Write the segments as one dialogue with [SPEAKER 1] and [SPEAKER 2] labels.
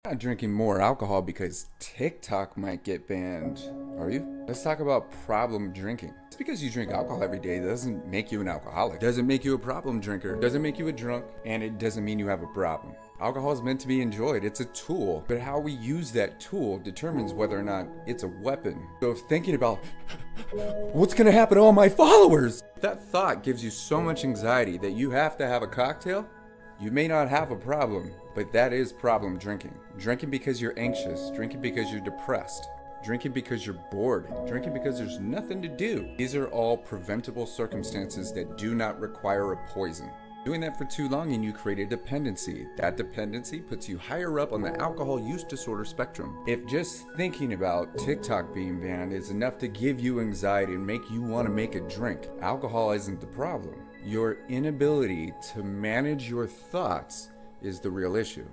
[SPEAKER 1] Not drinking more alcohol because TikTok might get banned, are you? Let's talk about problem drinking. Just because you drink alcohol every day doesn't make you an alcoholic, doesn't make you a problem drinker, doesn't make you a drunk, and it doesn't mean you have a problem. Alcohol is meant to be enjoyed, it's a tool, but how we use that tool determines whether or not it's a weapon. So if thinking about, what's gonna happen to all my followers? If that thought gives you so much anxiety that you have to have a cocktail, you may not have a problem, but that is problem drinking. Drinking because you're anxious, drinking because you're depressed, drinking because you're bored, drinking because there's nothing to do. These are all preventable circumstances that do not require a poison. Doing that for too long and you create a dependency. That dependency puts you higher up on the alcohol use disorder spectrum. If just thinking about TikTok being banned is enough to give you anxiety and make you want to make a drink, alcohol isn't the problem. Your inability to manage your thoughts is the real issue.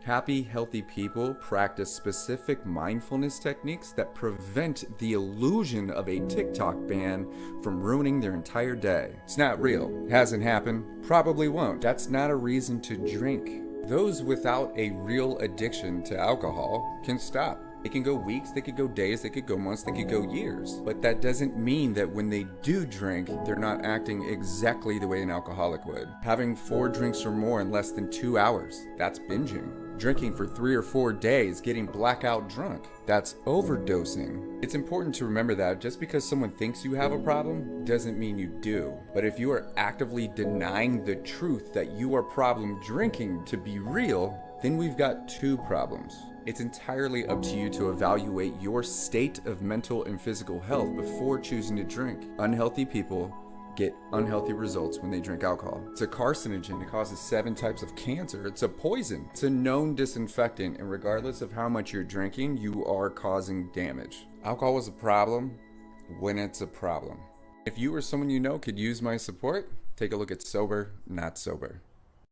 [SPEAKER 1] Happy, healthy people practice specific mindfulness techniques that prevent the illusion of a TikTok ban from ruining their entire day. It's not real, hasn't happened, probably won't. That's not a reason to drink. Those without a real addiction to alcohol can stop. They can go weeks, they could go days, they could go months, they could go years. But that doesn't mean that when they do drink, they're not acting exactly the way an alcoholic would. Having 4 drinks or more in less than 2 hours, that's binging. Drinking for 3 or 4 days, getting blackout drunk, that's overdosing. It's important to remember that just because someone thinks you have a problem doesn't mean you do. But if you are actively denying the truth that you are problem drinking to be real, then we've got 2 problems. It's entirely up to you to evaluate your state of mental and physical health before choosing to drink. Unhealthy people get unhealthy results when they drink alcohol. It's a carcinogen. It causes 7 types of cancer. It's a poison. It's a known disinfectant, and regardless of how much you're drinking, you are causing damage. Alcohol is a problem when it's a problem. If you or someone you know could use my support, take a look at Sober, Not Sober.